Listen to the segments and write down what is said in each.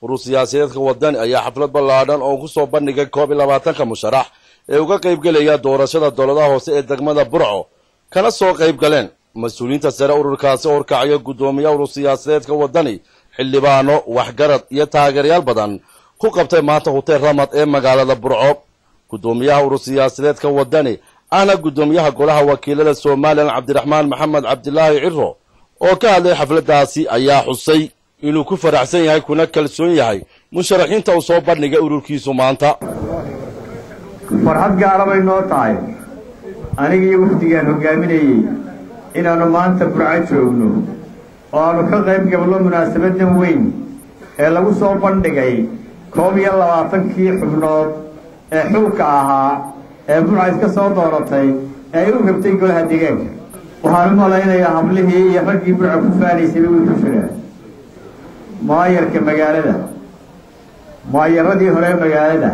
urur siyaasadeedka wadani ayaa xaflad ballaadhan oo ku soo bandhigay 22 musharax ee uga qayb galaya doorashada dowladaha hoose ee degmada Burco kana soo qayb galeen mas'uuliyiinta sare ururkaasi oo horkacaya gudoomiyaha urur siyaasadeedka wadani xildhibaano waxgarad iyo taageerayaal badan ku qabtay maanta hotel Ramad ee magaalada Burco gudoomiyaha urur siyaasadeedka wadani ana gudoomiyaha golaha wakiilada Soomaaliland Cabdiraxmaan Maxamed Cabdilaahi Cirro oo ka hadlay xafladaasi ayaa xusay inuu ku faraxsan yahay kuna kalsoon yahay musharaxiinta uu soo bandhigay ururkiisu maanta farxad gaar ah inoo tahay aniga iyo wafdigaan hogaaminayay inaanu maanta Burco joogno oo aanu ka qayb galno munaasabadan weyn ee lagu soo bandhigay 22 xubnood ee xulka ahaa ee Burco iska soo dooratay ee u rabtay golaha deegaanka waxaan malaynayaa hablihii iyo raggii Burco ku faanaysay way ku jiraan maayarka magaalada maayaradii hore magaalada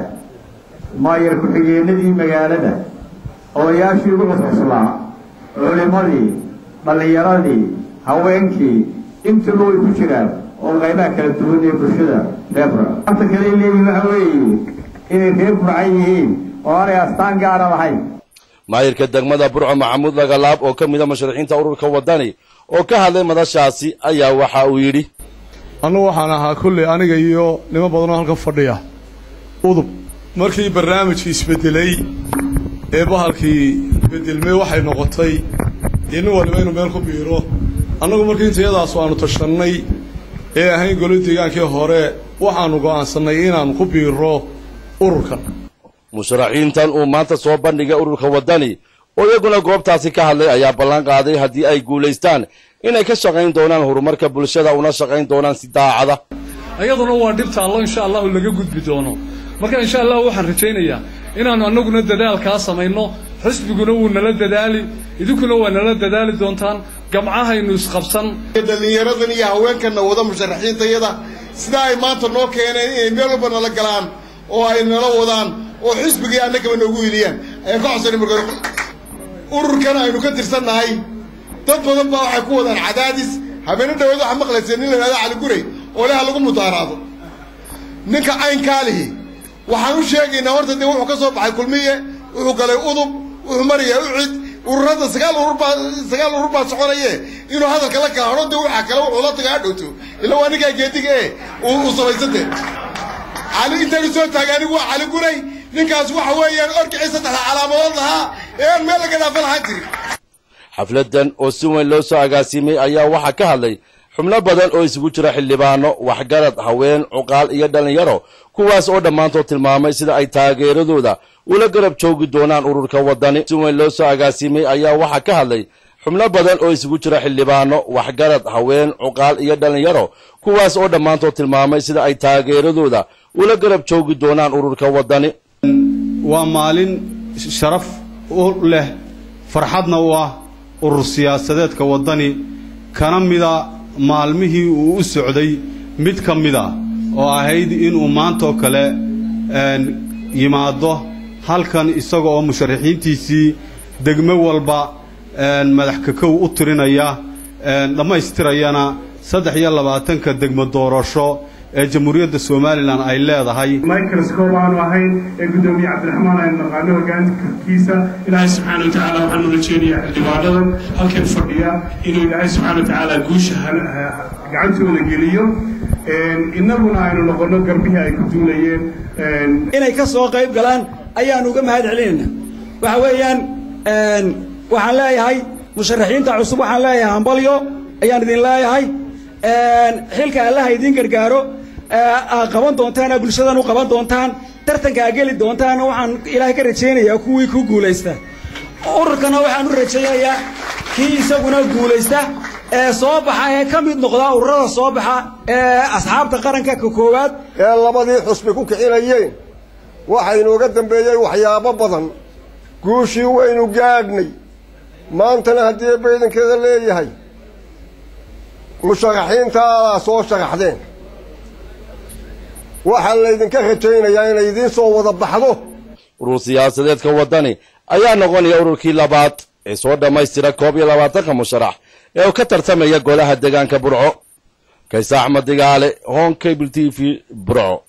maayar ku xigeenadii magaalada odayaashii ugu cuslaa culimadii dhalinyaradii haweenkii intuba way ku jiraan oo qaybaha kala duwan ee bulshada reer Burco inta kale leeyihiin waxa weeye inay reer Burco yihiin oo ay astaan gaar ah lahayn maayarka degmada Burco Maxamuud Lagalaab oo ka mid ah musharaxiinta ururka wadani oo ka hadlay madashaasi ayaa waxa uu yiri anigu waxaan ahaa kulli aniga iyo niman badan oo halka fadhiya udub markii barnaamijkii isbedelay ee bahalkii bedelmay waxay noqotay in waliba inuu meel ku biiro anagu markii intayadaas aanu tashanay ee ahayn golo deegaankii hore waxaanu go'aansanay inaan ku biiro ururkan musharaxiintan uu maanta soo bandhigay ururka wadani oo iyaguna goobtaasi ka hadlay ayaa ballan qaaday haddii ay guuleystaan inay ka shaqayn doonaan horumarka bulshada una shaqayn doonaan si daacada ayaduna waa dhibta Allah insha Allah laga gudbi doono marka insha Allah waxaan rajaynayaa inaanu anaguna dadaal ka sameeyno xisbiguna uu nala dadaali idinkuna waa nala dadaali doontaan gamcahaynu isqabsan dhalinyaradan iyo haweenkana wada musharaxiintayada sida ay maanta noo keeneen inay meel walba nala galaan oo ay nala wadaan oo xisbiga annaga noogu iliyaan ay ka xuseen markaa ururkan aynu ka tirsannahay dad badan baa waxay ku wadaan cadaadis habeenada dhawada waxa maqlaysan in la yiraahdo Cali Guray oo leeyahay lagu mudaaraado ninka aynkaalihi waxaan u sheegaynaa horta wuxuu ka soo baxay kulmiye wuxuu galay udub wuxuu mariyaa u cid ururada sagaal urur baa soconaya inuu hadalka la gaaro waxa kale wuxuu la tagaa dhowto ila waa ninka geediga uu sameysatay Ali inta soo taagani waa Cali Guray ninkaas waxa weeyaan orkii saddex calaamadood lahaa ee meel laga dhaafal hadir xafladan oo si weyn loo soo agaasimay ayaa waxa ka hadlay xubno badan oo isugu jira xildhibaano waxgarad haween cuqaal iyo dhalinyaro kuwaas oo dhamaantood tilmaamay sida ay taageeradooda ula garab joogi doonaan ururka wadani si weyn loo soo agaasimay ayaa waxa ka hadlay xubno badan oo isugu jira xildhibaano waxgarad haween cuqaal iyo dhalinyaro kuwaas oo dhamaantood tilmaamay sida ay taageeradooda ula garab joogi doonaan ururka wadani waa maalin sharaf u leh farxadna waa urur siyaasadeedka wadani kana mida maalmihii uu u socday mid ka mida oo ahayd inuu maanta kale yimaado halkan isaga oo musharaxiintiisii degmo walba madax ka kow u tirinaya dhamaystirayana 23 degmo doorasho ee jamhuuriyadda Soomaaliland ay leedahay microscope aanu ahayn ee gudoomiye Cabdiraxmaan ay naqaano hoggaankiisa Ilaahay subhanahu wa ta'ala waxaanu rajaynayaa xildhibaanadan halkan fadhiya inuu Ilaahay subhanahu wa ta'ala guusha gacantooda geliyo innaguna aynu noqono garbihii ay ku duulayeen inay ka soo qayb galaan ayaan uga mahad celinayna waxa weeyaan waxaan leeyahay musharaxiinta cusub waxaan leeyahay hambalyo ayaan idin leeyahay xilka Allah idin gargaaro qaban doontaan bulshadan u qaban doontaan tartanka geli doontaan waxaan Ilaahay ka rajaynayaa kuwii ku guuleysta ururkana waxaan u rajaynayaa kii isaguna guuleysta ee soo baxa ee ka mid noqda ururada soo baxa ee asxaabta qaranka ka koowaad ee labadii xusbi ku kicinayeen waxay inooga dambeeyay waxyaabo badan guushii waynu gaadhnay maantana haddii baydankeeda leeyahay musharaxiinta soo sharaxdeen waxaa la idinka rajaynayaa inay idin soo wada baxdo urur siyaasadeedka wadani ayaa noqonaya ururkii labaad ee soo dhamaystira 22 musharax ee ka tartamaya golaha deegaanka Burco kaysa axmed digaale hon cable tv burco